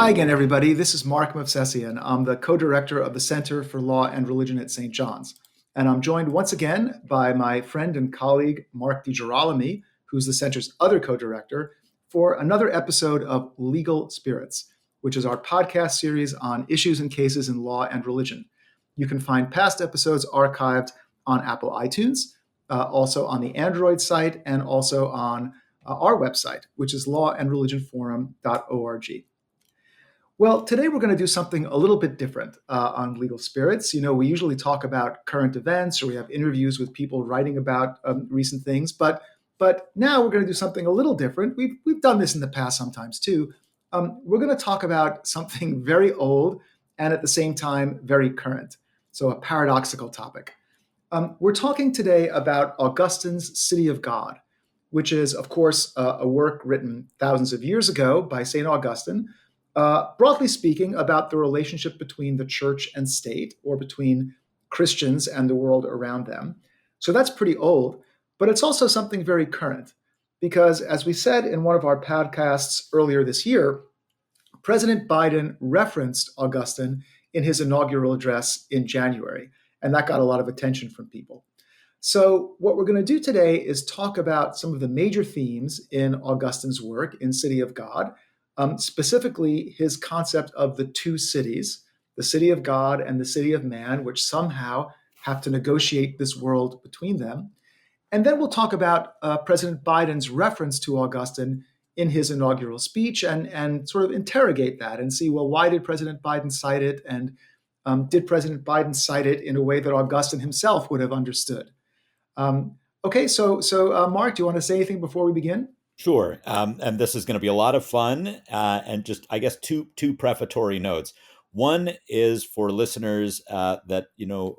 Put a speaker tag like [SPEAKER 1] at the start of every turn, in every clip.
[SPEAKER 1] Hi again, everybody. This is Mark Movsesian. I'm the co-director of the Center for Law and Religion at St. John's. And I'm joined once again by my friend and colleague, Mark DiGirolami, who's the center's other co-director, for another episode of Legal Spirits, which is our podcast series on issues and cases in law and religion. You can find past episodes archived on Apple iTunes, also on the Android site, and also on our website, which is lawandreligionforum.org. Well, today we're going to do something a little bit different on Legal Spirits. You know, we usually talk about current events or we have interviews with people writing about recent things, but now we're going to do something a little different. We've done this in the past sometimes too. We're going to talk about something very old and at the same time very current. So a paradoxical topic. We're talking today about Augustine's City of God, which is, of course, a work written thousands of years ago by St. Augustine. Broadly speaking, about the relationship between the church and state, or between Christians and the world around them. So that's pretty old, but it's also something very current, because as we said in one of our podcasts earlier this year, President Biden referenced Augustine in his inaugural address in January, and that got a lot of attention from people. So what we're going to do today is talk about some of the major themes in Augustine's work in City of God, specifically his concept of the two cities, the city of God and the city of man, which somehow have to negotiate this world between them. And then we'll talk about President Biden's reference to Augustine in his inaugural speech and sort of interrogate that and see, well, why did President Biden cite it? And did President Biden cite it in a way that Augustine himself would have understood? Okay, so Mark, do you want to say anything before we begin?
[SPEAKER 2] Sure. And this is going to be a lot of fun. And just, I guess, two prefatory notes. One is for listeners that,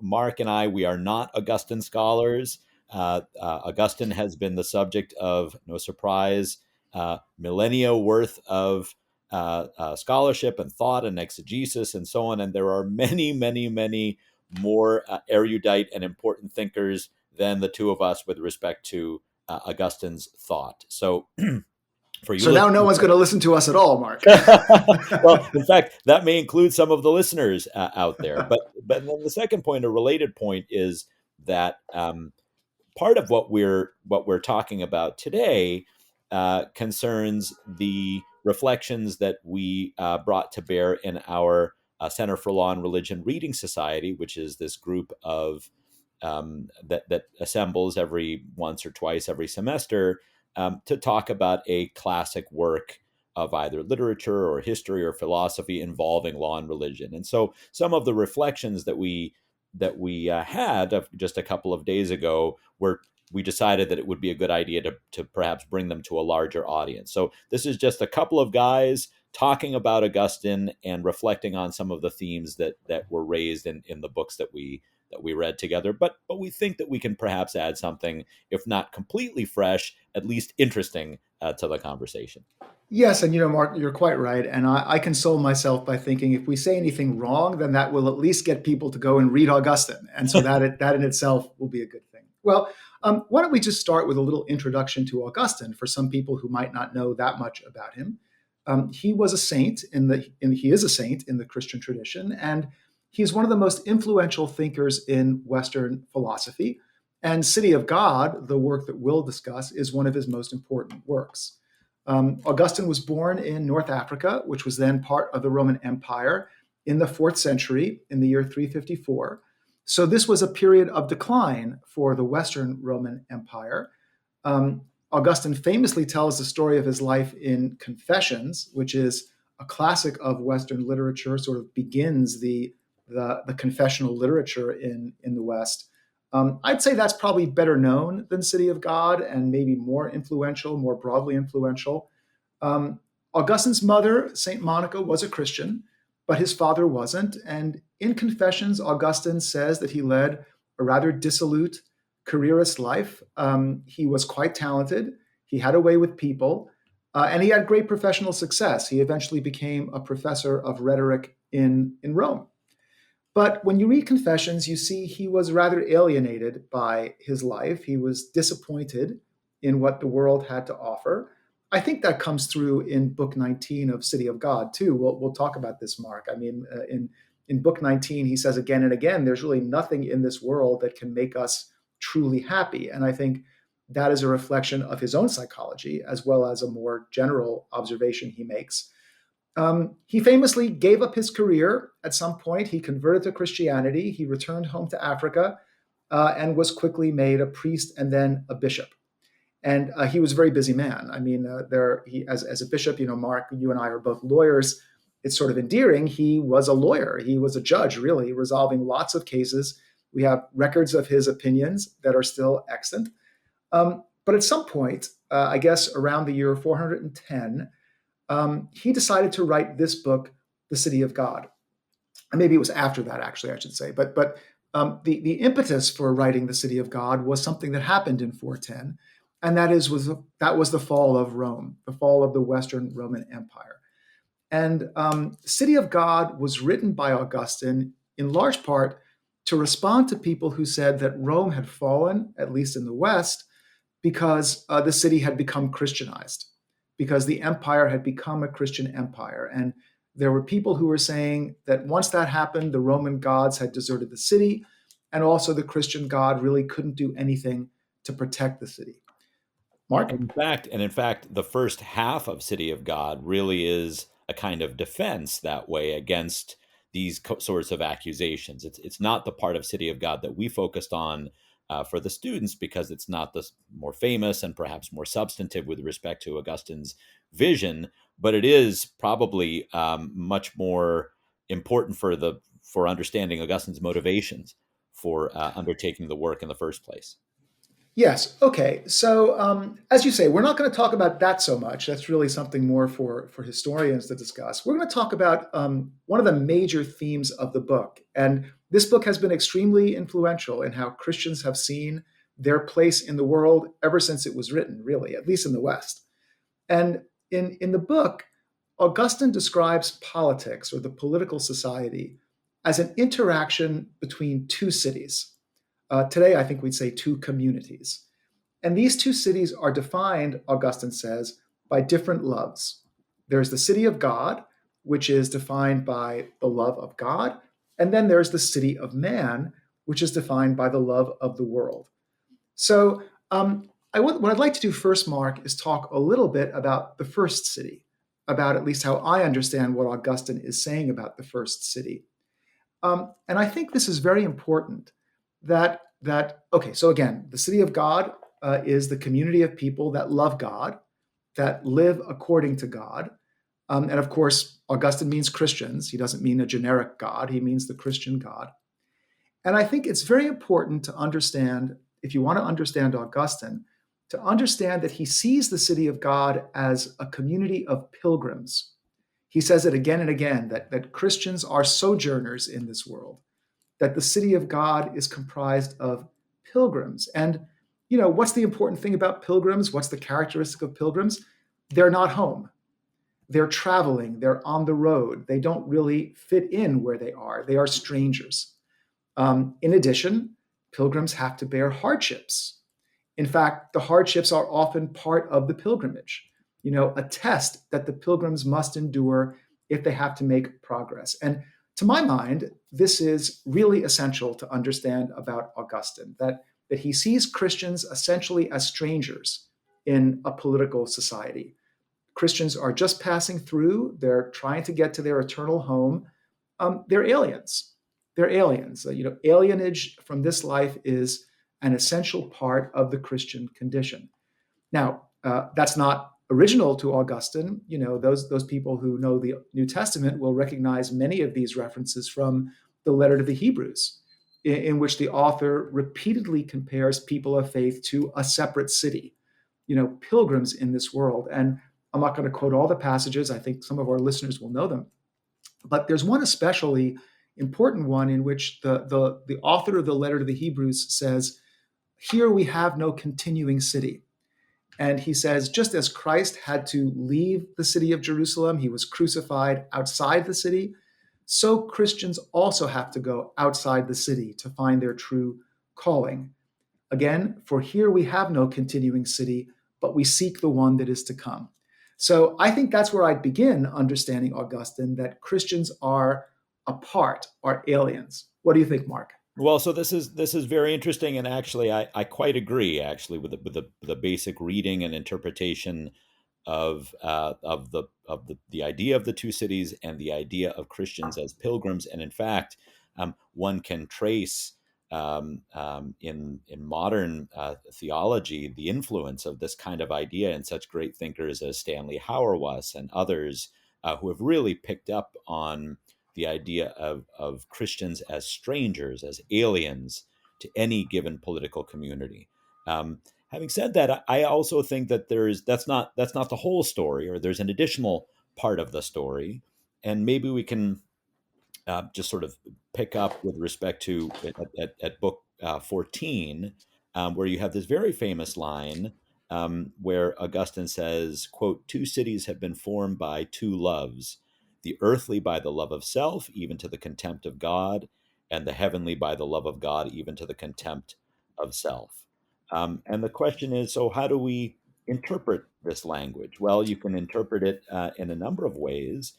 [SPEAKER 2] Mark and I, we are not Augustine scholars. Augustine has been the subject of, no surprise, millennia worth of scholarship and thought and exegesis and so on. And there are many, many, many more erudite and important thinkers than the two of us with respect to Augustine's thought. So for you,
[SPEAKER 1] so now no one's going to listen to us at all, Mark.
[SPEAKER 2] Well, in fact, that may include some of the listeners out there. But then the second point, a related point, is that part of what we're talking about today concerns the reflections that we brought to bear in our Center for Law and Religion Reading Society, which is this group of that assembles every once or twice every semester to talk about a classic work of either literature or history or philosophy involving law and religion. And so some of the reflections that we had just a couple of days ago were we decided that it would be a good idea to perhaps bring them to a larger audience. So this is just a couple of guys talking about Augustine and reflecting on some of the themes that were raised in the books that we read together, but we think that we can perhaps add something, if not completely fresh, at least interesting to the conversation.
[SPEAKER 1] Yes, and Mark, you're quite right. And I console myself by thinking if we say anything wrong, then that will at least get people to go and read Augustine. And so that in itself will be a good thing. Well, why don't we just start with a little introduction to Augustine for some people who might not know that much about him. He was a saint he is a saint in the Christian tradition, and he's one of the most influential thinkers in Western philosophy. And City of God, the work that we'll discuss, is one of his most important works. Augustine was born in North Africa, which was then part of the Roman Empire, in the 4th century, in the year 354. So this was a period of decline for the Western Roman Empire. Augustine famously tells the story of his life in Confessions, which is a classic of Western literature, sort of begins the confessional literature in the West. I'd say that's probably better known than City of God and maybe more influential, more broadly influential. Augustine's mother, St. Monica, was a Christian, but his father wasn't. And in Confessions, Augustine says that he led a rather dissolute careerist life. He was quite talented. He had a way with people, and he had great professional success. He eventually became a professor of rhetoric in Rome. But when you read Confessions, you see he was rather alienated by his life. He was disappointed in what the world had to offer. I think that comes through in Book 19 of City of God too. We'll talk about this, Mark. I mean, in Book 19, he says again and again, there's really nothing in this world that can make us truly happy. And I think that is a reflection of his own psychology, as well as a more general observation he makes. He famously gave up his career at some point. He converted to Christianity. He returned home to Africa and was quickly made a priest and then a bishop. And he was a very busy man. I mean, as a bishop, Mark, you and I are both lawyers. It's sort of endearing. He was a lawyer. He was a judge, really, resolving lots of cases. We have records of his opinions that are still extant. But at some point, I guess around the year 410, he decided to write this book, The City of God. And maybe it was after that, actually, I should say. But the impetus for writing The City of God was something that happened in 410, and that was the fall of Rome, the fall of the Western Roman Empire. And City of God was written by Augustine in large part to respond to people who said that Rome had fallen, at least in the West, because the city had become Christianized, because the empire had become a Christian empire. And there were people who were saying that once that happened, the Roman gods had deserted the city, and also the Christian God really couldn't do anything to protect the city. Mark?
[SPEAKER 2] And in fact, the first half of City of God really is a kind of defense that way against these sorts of accusations. It's not the part of City of God that we focused on for the students because it's not the more famous and perhaps more substantive with respect to Augustine's vision, but it is probably much more important for understanding Augustine's motivations for undertaking the work in the first place.
[SPEAKER 1] Yes. Okay. So, as you say, we're not going to talk about that so much. That's really something more for historians to discuss. We're going to talk about one of the major themes of the book. And this book has been extremely influential in how Christians have seen their place in the world ever since it was written, really, at least in the West. And in the book, Augustine describes politics or the political society as an interaction between two cities. Today, I think we'd say two communities. And these two cities are defined, Augustine says, by different loves. There's the city of God, which is defined by the love of God. And then there's the city of man, which is defined by the love of the world. So, what I'd like to do first, Mark, is talk a little bit about the first city, about at least how I understand what Augustine is saying about the first city. And I think this is very important that okay, so again, the city of God is the community of people that love God, that live according to God. And of course, Augustine means Christians. He doesn't mean a generic God. He means the Christian God. And I think it's very important to understand, if you want to understand Augustine, to understand that he sees the city of God as a community of pilgrims. He says it again and again that Christians are sojourners in this world, that the city of God is comprised of pilgrims. And, what's the important thing about pilgrims? What's the characteristic of pilgrims? They're not home. They're traveling. They're on the road. They don't really fit in where they are. They are strangers. In addition, pilgrims have to bear hardships. In fact, the hardships are often part of the pilgrimage, a test that the pilgrims must endure if they have to make progress. And to my mind, this is really essential to understand about Augustine, that he sees Christians essentially as strangers in a political society. Christians are just passing through, they're trying to get to their eternal home. They're aliens. They're aliens. Alienage from this life is an essential part of the Christian condition. Now, that's not original to Augustine. Those people who know the New Testament will recognize many of these references from the letter to the Hebrews, in which the author repeatedly compares people of faith to a separate city, pilgrims in this world. And I'm not going to quote all the passages. I think some of our listeners will know them. But there's one especially important one in which the author of the letter to the Hebrews says, "Here we have no continuing city." And he says, just as Christ had to leave the city of Jerusalem, he was crucified outside the city, so Christians also have to go outside the city to find their true calling. Again, for here we have no continuing city, but we seek the one that is to come. So I think that's where I'd begin understanding Augustine, that Christians are apart, are aliens. What do you think, Mark?
[SPEAKER 2] Well, so this is very interesting, and actually, I quite agree actually with the basic reading and interpretation of the idea of the two cities and the idea of Christians as pilgrims. And in fact, one can trace in modern theology the influence of this kind of idea in such great thinkers as Stanley Hauerwas and others who have really picked up on the idea of Christians as strangers, as aliens to any given political community. Having said that, I also think that that's not the whole story, or there's an additional part of the story, and maybe we can just sort of pick up with respect to at book 14, where you have this very famous line where Augustine says, quote, two cities have been formed by two loves, the earthly by the love of self, even to the contempt of God, and the heavenly by the love of God, even to the contempt of self. And the question is, so how do we interpret this language? Well, you can interpret it in a number of ways.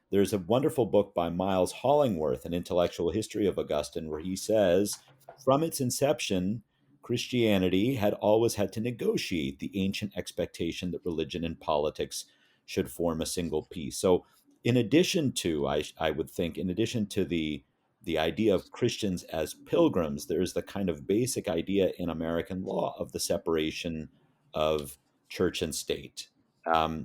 [SPEAKER 2] There's a wonderful book by Miles Hollingworth, An Intellectual History of Augustine, where he says, from its inception, Christianity had always had to negotiate the ancient expectation that religion and politics should form a single piece. So, in addition to, I would think, in addition to the idea of Christians as pilgrims, there's the kind of basic idea in American law of the separation of church and state.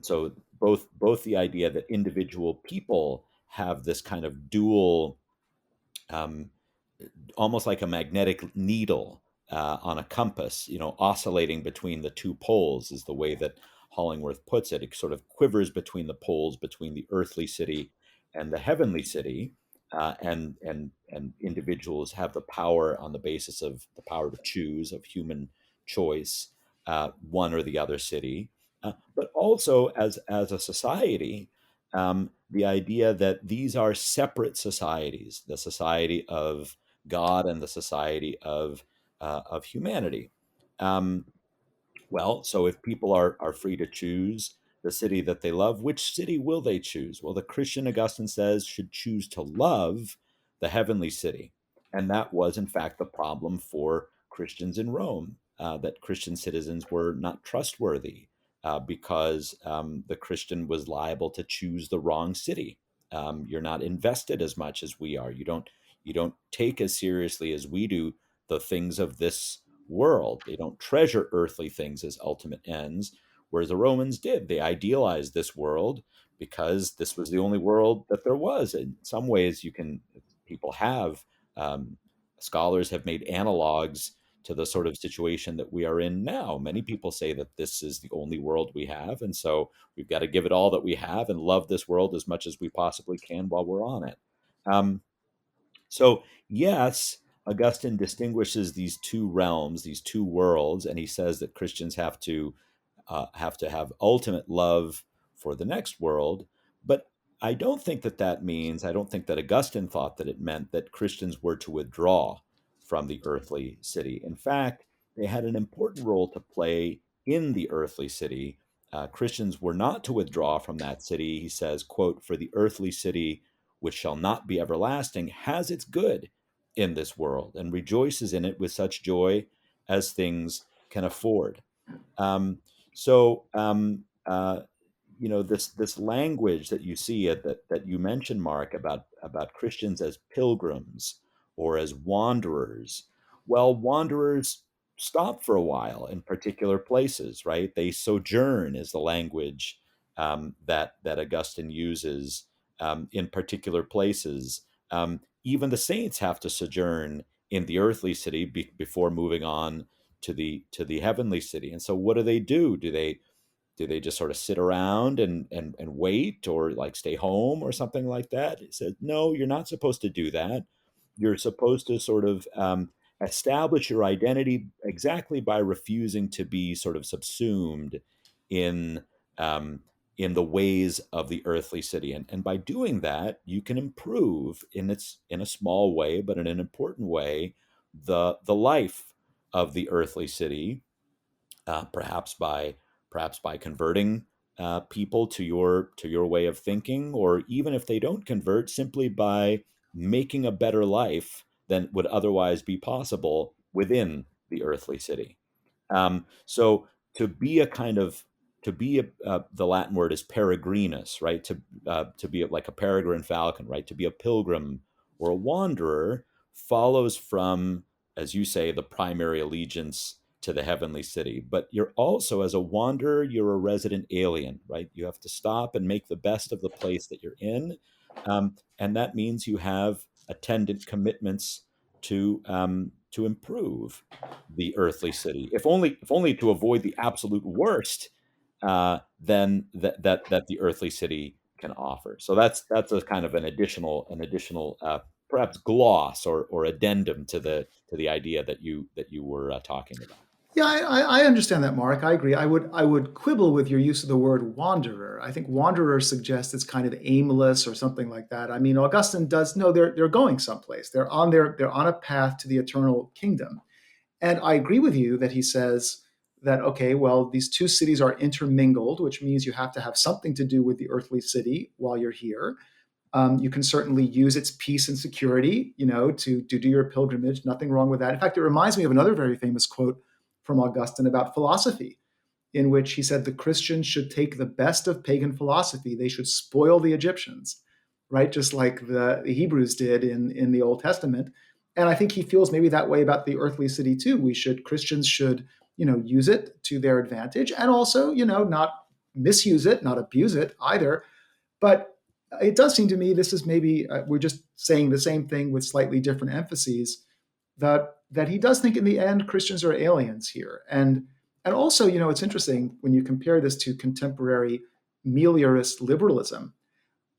[SPEAKER 2] So both the idea that individual people have this kind of dual, um, almost like a magnetic needle on a compass, oscillating between the two poles is the way that Hollingworth puts it. It sort of quivers between the poles, between the earthly city and the heavenly city, and individuals have the power on the basis of the power to choose of human choice, one or the other city, but also as a society. The idea that these are separate societies, the society of God and the society of humanity. Um, well, so if people are free to choose the city that they love, which city will they choose? Well, the Christian Augustine says should choose to love the heavenly city, and that was in fact the problem for Christians in Rome. That Christian citizens were not trustworthy because the Christian was liable to choose the wrong city. You're not invested as much as we are. You don't take as seriously as we do the things of this world. They don't treasure earthly things as ultimate ends, whereas the Romans did. They idealized this world because this was the only world that there was. In some ways, people have, um, scholars have made analogs to the sort of situation that we are in now. Many people say that this is the only world we have, and so we've got to give it all that we have and love this world as much as we possibly can while we're on it. Um, so, yes, Augustine distinguishes these two realms, these two worlds, and he says that Christians have to have ultimate love for the next world. But I don't think that Augustine thought that it meant that Christians were to withdraw from the earthly city. In fact, they had an important role to play in the earthly city. Christians were not to withdraw from that city. He says, quote, for the earthly city, which shall not be everlasting, has its good in this world and rejoices in it with such joy as things can afford. Um, so this language that you see that you mentioned, Mark, about Christians as pilgrims or as wanderers. Well, wanderers stop for a while in particular places, right? They sojourn is the language that Augustine uses in particular places. Even the saints have to sojourn in the earthly city before moving on to the heavenly city. And so what do they do? Do they just sort of sit around and wait, or like stay home or something like that? It said, no, you're not supposed to do that. You're supposed to sort of establish your identity exactly by refusing to be sort of subsumed in um, in the ways of the earthly city, and by doing that, you can improve in a small way, but in an important way, the life of the earthly city, perhaps by converting people to your way of thinking, or even if they don't convert, simply by making a better life than would otherwise be possible within the earthly city. So to be a kind of to be the Latin word is peregrinus, right? To be like a peregrine falcon, right? To be a pilgrim or a wanderer follows from, as you say, the primary allegiance to the heavenly city. But you're also, as a wanderer, you're a resident alien, right? You have to stop and make the best of the place that you're in, and that means you have attendant commitments to improve the earthly city, if only to avoid the absolute worst, than that the earthly city can offer. So that's a kind of an additional perhaps gloss or addendum to the idea that you were talking about.
[SPEAKER 1] Yeah, I understand that, Mark. I agree. I would quibble with your use of the word wanderer. I think wanderer suggests it's kind of aimless or something like that. I mean, Augustine does no, they're going someplace. They're on a path to the eternal kingdom. And I agree with you that he says that, okay, well, these two cities are intermingled, which means you have to have something to do with the earthly city while you're here. You can certainly use its peace and security, to do your pilgrimage. Nothing wrong with that. In fact, it reminds me of another very famous quote from Augustine about philosophy, in which he said the Christians should take the best of pagan philosophy. They should spoil the Egyptians, right? Just like the Hebrews did in the Old Testament. And I think he feels maybe that way about the earthly city too. Christians should, use it to their advantage, and also, not misuse it, not abuse it either. But it does seem to me this is maybe we're just saying the same thing with slightly different emphases. That he does think in the end Christians are aliens here, and also, it's interesting when you compare this to contemporary meliorist liberalism.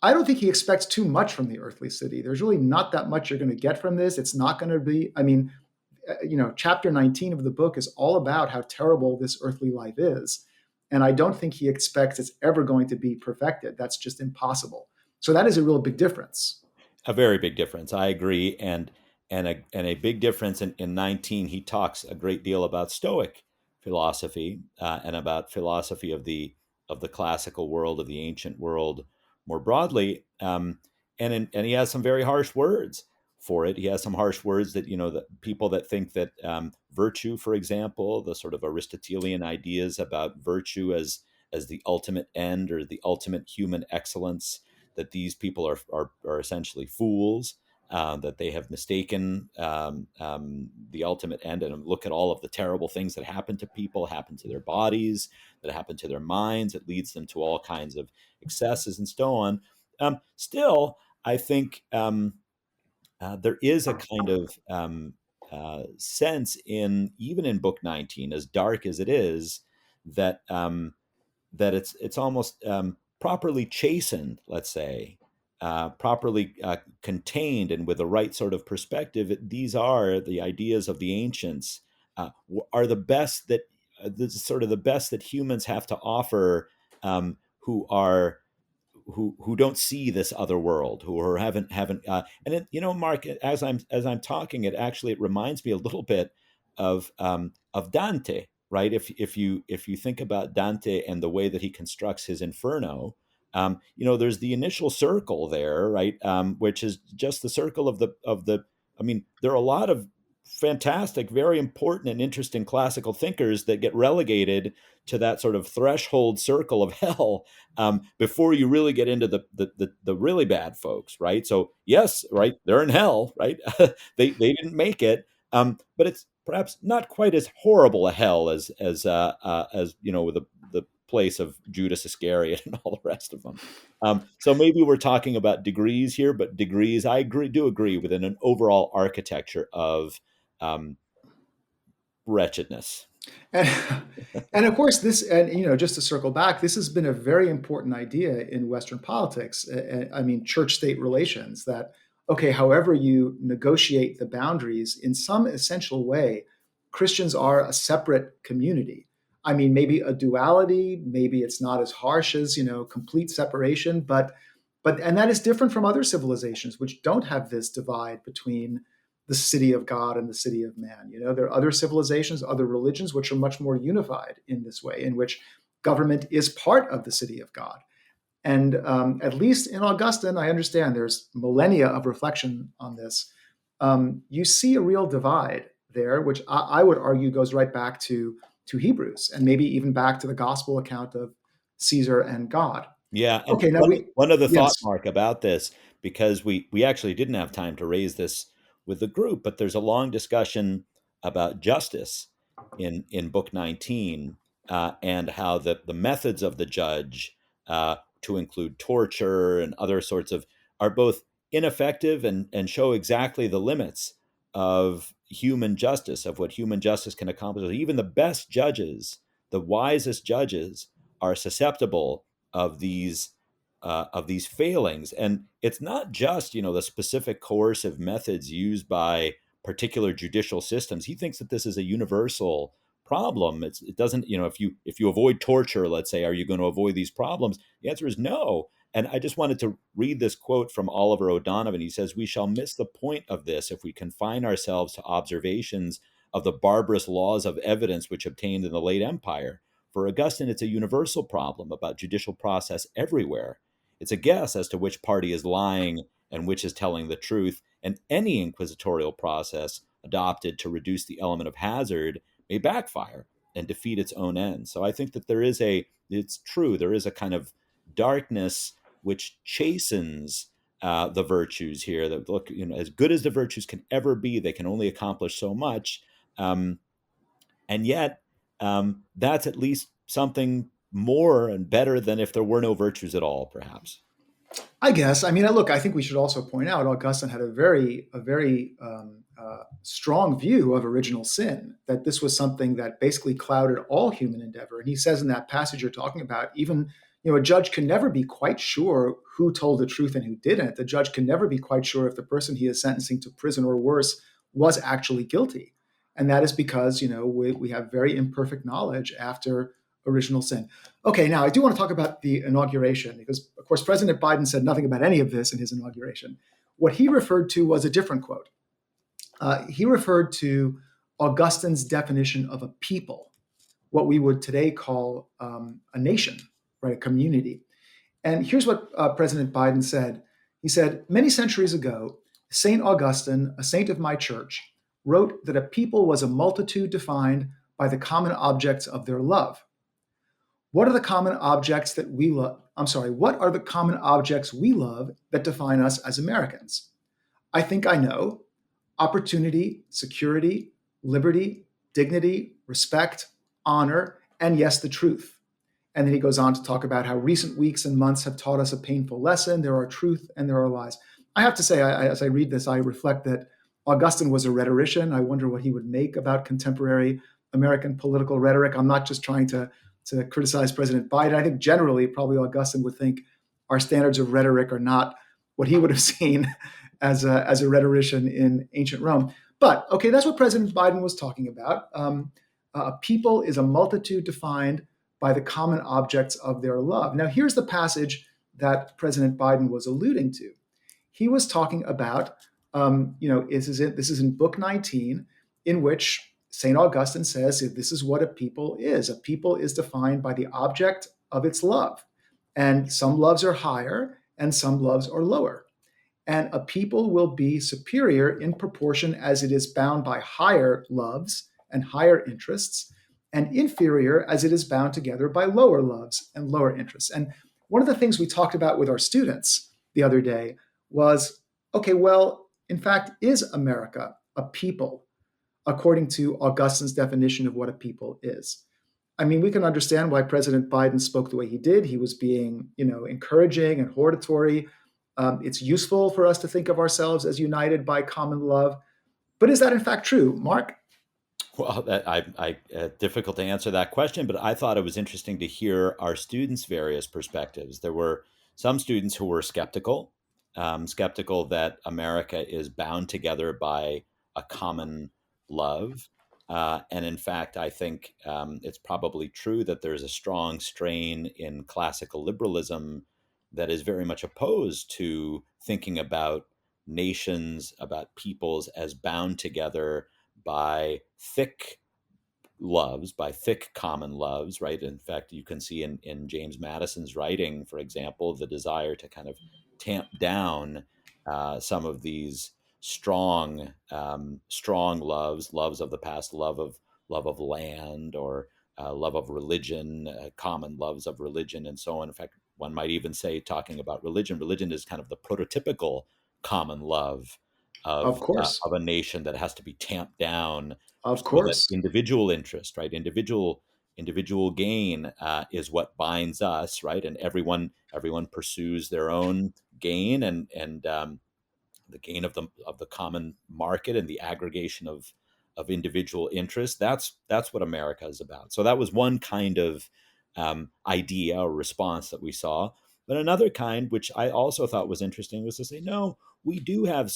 [SPEAKER 1] I don't think he expects too much from the earthly city. There's really not that much you're going to get from this. It's not going to be. I mean, chapter 19 of the book is all about how terrible this earthly life is. And I don't think he expects it's ever going to be perfected. That's just impossible. So that is a real big difference.
[SPEAKER 2] A very big difference. I agree, and a big difference in 19. He talks a great deal about Stoic philosophy, and about philosophy of the classical world, of the ancient world more broadly. And he has some very harsh words for it. He has some harsh words that, that people that think that virtue, for example, the sort of Aristotelian ideas about virtue as the ultimate end or the ultimate human excellence, that these people are essentially fools, that they have mistaken the ultimate end, and look at all of the terrible things that happen to people, happen to their bodies, that happen to their minds. It leads them to all kinds of excesses and so on. Still, I think there is a kind of sense in even in Book 19, as dark as it is, that that it's almost properly chastened, let's say, properly contained, and with the right sort of perspective. These are the ideas of the ancients, are the best that sort of the best that humans have to offer, who are who don't see this other world, who are haven't and it, Mark, as I'm talking, it reminds me a little bit of Dante, right? If you think about Dante and the way that he constructs his Inferno, there's the initial circle there, right? Which is just the circle of the. I mean, there are a lot of fantastic, very important and interesting classical thinkers that get relegated to that sort of threshold circle of hell, before you really get into the really bad folks, right? So yes, right, they're in hell, right? They didn't make it, but it's perhaps not quite as horrible a hell as the place of Judas Iscariot and all the rest of them. So maybe we're talking about degrees here, but degrees, do agree, within an overall architecture of um, wretchedness.
[SPEAKER 1] And, and of course, and just to circle back, this has been a very important idea in Western politics. I mean, church-state relations. That, okay, however you negotiate the boundaries, in some essential way, Christians are a separate community. I mean, maybe a duality, maybe it's not as harsh as complete separation, but and that is different from other civilizations which don't have this divide between the city of God and the city of man. There are other civilizations, other religions, which are much more unified in this way, in which government is part of the city of God. And at least in Augustine, I understand there's millennia of reflection on this. You see a real divide there, which I would argue goes right back to Hebrews and maybe even back to the gospel account of Caesar and God.
[SPEAKER 2] Yeah, and
[SPEAKER 1] Okay, now
[SPEAKER 2] one other thought,
[SPEAKER 1] yes,
[SPEAKER 2] Mark, about this, because we actually didn't have time to raise this with the group, but there's a long discussion about justice in Book 19, and how the methods of the judge, to include torture and other sorts of, are both ineffective and show exactly the limits of human justice, of what human justice can accomplish. Even the best judges, the wisest judges, are susceptible of these failings. And it's not just, the specific coercive methods used by particular judicial systems. He thinks that this is a universal problem. It doesn't, if you avoid torture, let's say, are you going to avoid these problems? The answer is no. And I just wanted to read this quote from Oliver O'Donovan. He says, "We shall miss the point of this if we confine ourselves to observations of the barbarous laws of evidence which obtained in the late empire. For Augustine, it's a universal problem about judicial process everywhere. It's a guess as to which party is lying and which is telling the truth, and any inquisitorial process adopted to reduce the element of hazard may backfire and defeat its own ends." So I think that it's true, there is a kind of darkness which chastens the virtues here. That look, as good as the virtues can ever be, they can only accomplish so much. And yet, that's at least something more and better than if there were no virtues at all, perhaps.
[SPEAKER 1] I guess. I mean, look, I think we should also point out Augustine had a very strong view of original sin. That this was something that basically clouded all human endeavor. And he says in that passage you're talking about, even a judge can never be quite sure who told the truth and who didn't. The judge can never be quite sure if the person he is sentencing to prison or worse was actually guilty, and that is because we have very imperfect knowledge after original sin. Okay, now I do want to talk about the inauguration because, of course, President Biden said nothing about any of this in his inauguration. What he referred to was a different quote. He referred to Augustine's definition of a people, what we would today call a nation, right, a community. And here's what President Biden said. He said, "Many centuries ago, St. Augustine, a saint of my church, wrote that a people was a multitude defined by the common objects of their love. What are the common objects that we love? I'm sorry, what are the common objects we love that define us as Americans? I think I know: opportunity, security, liberty, dignity, respect, honor, and yes, the truth." And then he goes on to talk about how recent weeks and months have taught us a painful lesson. There are truth and there are lies. I have to say, as I read this, I reflect that Augustine was a rhetorician. I wonder what he would make about contemporary American political rhetoric. I'm not just trying to criticize President Biden. I think generally, probably Augustine would think our standards of rhetoric are not what he would have seen as a rhetorician in ancient Rome. But okay, that's what President Biden was talking about. A people is a multitude defined by the common objects of their love. Now, here's the passage that President Biden was alluding to. He was talking about, this is in Book 19, in which St. Augustine says this is what a people is. A people is defined by the object of its love. And some loves are higher and some loves are lower. And a people will be superior in proportion as it is bound by higher loves and higher interests, and inferior as it is bound together by lower loves and lower interests. And one of the things we talked about with our students the other day was, okay, well, in fact, is America a people according to Augustine's definition of what a people is? I mean, we can understand why President Biden spoke the way he did. He was being, encouraging and hortatory. It's useful for us to think of ourselves as united by common love. But is that in fact true, Mark?
[SPEAKER 2] Well, difficult to answer that question, but I thought it was interesting to hear our students' various perspectives. There were some students who were skeptical, skeptical that America is bound together by a common love. And in fact, I think it's probably true that there's a strong strain in classical liberalism that is very much opposed to thinking about nations, about peoples as bound together by thick loves, by thick common loves, right? In fact, you can see in James Madison's writing, for example, the desire to kind of tamp down some of these strong loves of the past, love of land, or love of religion, common loves of religion, and so on. In fact, one might even say, talking about religion is kind of the prototypical common love
[SPEAKER 1] Of course.
[SPEAKER 2] of a nation that has to be tamped down
[SPEAKER 1] Of
[SPEAKER 2] so that
[SPEAKER 1] course.
[SPEAKER 2] individual interest, right, individual gain is what binds us, right, and everyone pursues their own gain, and the gain of the common market and the aggregation of individual interests. That's what America is about. So that was one kind of idea or response that we saw. But another kind, which I also thought was interesting, was to say, no, we do have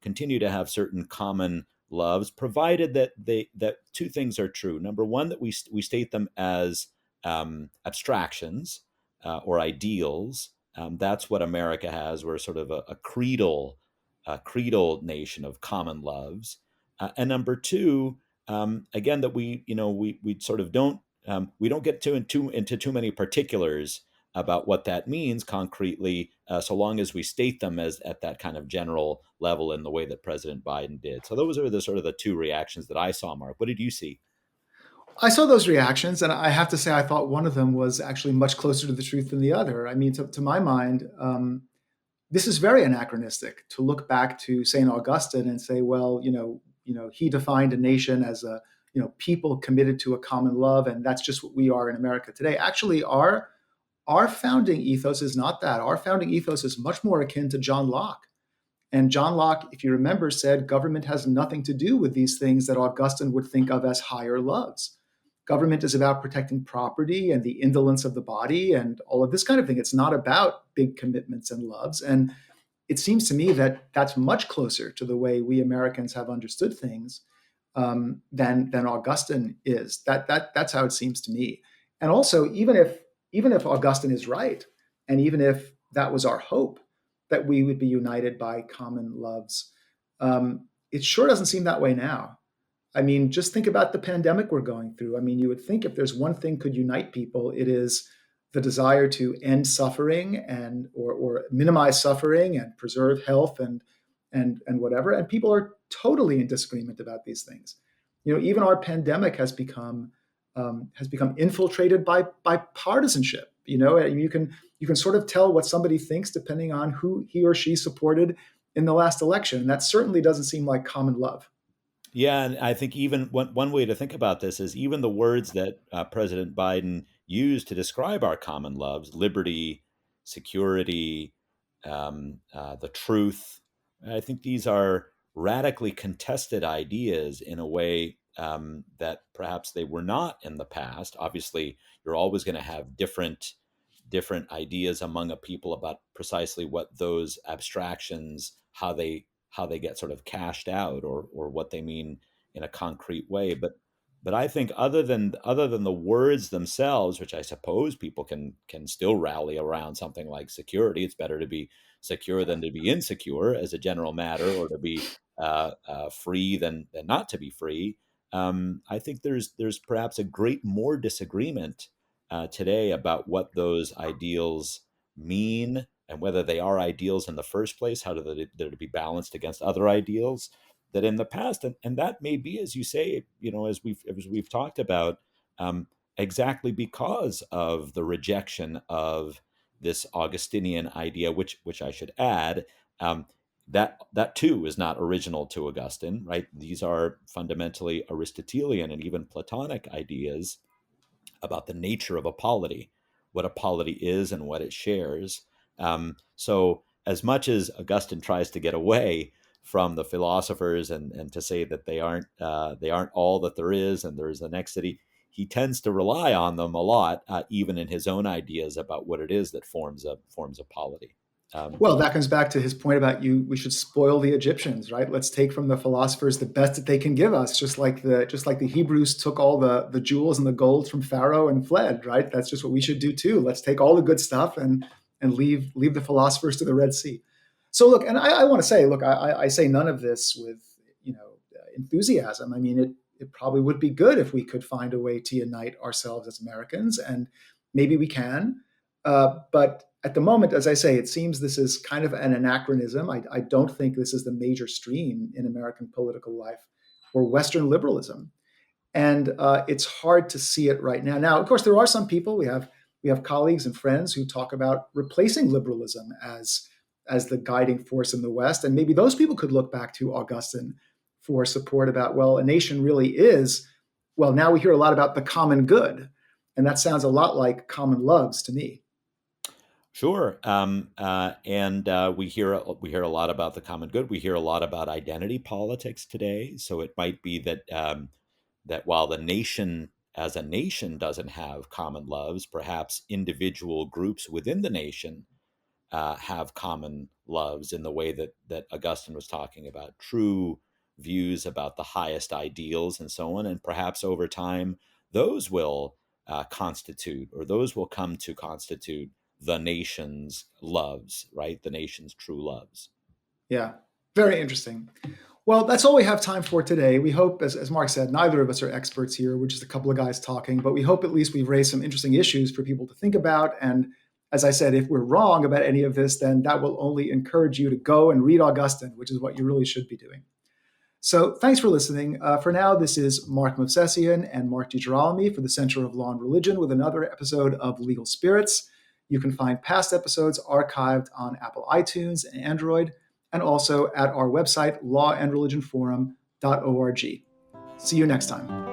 [SPEAKER 2] continue to have certain common loves, provided that two things are true. Number one, that we state them as abstractions or ideals. That's what America has. We're sort of a creedal nation of common loves. And number two, again, that we sort of don't we don't get into too many particulars about what that means concretely, so long as we state them as at that kind of general level in the way that President Biden did. So those are the sort of the two reactions that I saw. Mark, what did you see?
[SPEAKER 1] I saw those reactions, and I have to say, I thought one of them was actually much closer to the truth than the other. I mean, to my mind, this is very anachronistic to look back to Saint Augustine and say, well, he defined a nation as a people committed to a common love, and that's just what we are in America today. Actually, our founding ethos is not that. Our founding ethos is much more akin to John Locke. And John Locke, if you remember, said government has nothing to do with these things that Augustine would think of as higher loves. Government is about protecting property and the indolence of the body and all of this kind of thing. It's not about big commitments and loves. And it seems to me that that's much closer to the way we Americans have understood things than Augustine is. That's how it seems to me. And also, even if Augustine is right, and even if that was our hope, that we would be united by common loves, it sure doesn't seem that way now. I mean, just think about the pandemic we're going through. I mean, you would think if there's one thing could unite people, it is the desire to end suffering and or minimize suffering and preserve health and whatever. And people are totally in disagreement about these things. Even our pandemic has become infiltrated by partisanship. You can sort of tell what somebody thinks depending on who he or she supported in the last election. And that certainly doesn't seem like common love.
[SPEAKER 2] Yeah, and I think even one way to think about this is even the words that President Biden used to describe our common loves: liberty, security, the truth. I think these are radically contested ideas in a way that perhaps they were not in the past. Obviously, you're always going to have different ideas among a people about precisely what those abstractions, how they get sort of cashed out, or what they mean in a concrete way. But I think other than the words themselves, which I suppose people can still rally around something like security. It's better to be secure than to be insecure as a general matter, or to be free than not to be free. I think there's perhaps a great more disagreement today about what those ideals mean, and whether they are ideals in the first place, how they're to be balanced against other ideals that in the past. And that may be, as you say, as we've talked about, um, exactly because of the rejection of this Augustinian idea, which I should add, that too is not original to Augustine, right? These are fundamentally Aristotelian and even Platonic ideas about the nature of a polity, what a polity is and what it shares. So, as much as Augustine tries to get away from the philosophers, and to say that they aren't all that there is, and there is the next city, he tends to rely on them a lot, even in his own ideas about what it is that forms a polity. Um,
[SPEAKER 1] Well, that comes back to his point about we should spoil the Egyptians, right? Let's take from the philosophers the best that they can give us, just like the Hebrews took all the jewels and the gold from Pharaoh and fled, right? That's just what we should do too. Let's take all the good stuff and leave the philosophers to the Red Sea. So look, and I want to say, look, I say none of this with enthusiasm. I mean, it probably would be good if we could find a way to unite ourselves as Americans, and maybe we can. But at the moment, as I say, it seems this is kind of an anachronism. I don't think this is the major stream in American political life or Western liberalism, and it's hard to see it right now. Now, of course, there are some people we have colleagues and friends who talk about replacing liberalism as the guiding force in the West, and maybe those people could look back to Augustine for support about, well, a nation really is, well, now we hear a lot about the common good, and that sounds a lot like common loves to me.
[SPEAKER 2] Sure, and we hear a lot about the common good. We hear a lot about identity politics today. So it might be that that while the nation as a nation doesn't have common loves, perhaps individual groups within the nation have common loves in the way that Augustine was talking about, true views about the highest ideals and so on. And perhaps over time, those will constitute, or those will come to constitute the nation's loves, right? The nation's true loves.
[SPEAKER 1] Yeah, very interesting. Well, that's all we have time for today. We hope, as Mark said, neither of us are experts here. We're just a couple of guys talking, but we hope at least we've raised some interesting issues for people to think about. And as I said, if we're wrong about any of this, then that will only encourage you to go and read Augustine, which is what you really should be doing. So thanks for listening. For now, this is Mark Movsesian and Mark DiGirolami for the Center of Law and Religion with another episode of Legal Spirits. You can find past episodes archived on Apple iTunes and Android, and also at our website, lawandreligionforum.org. See you next time.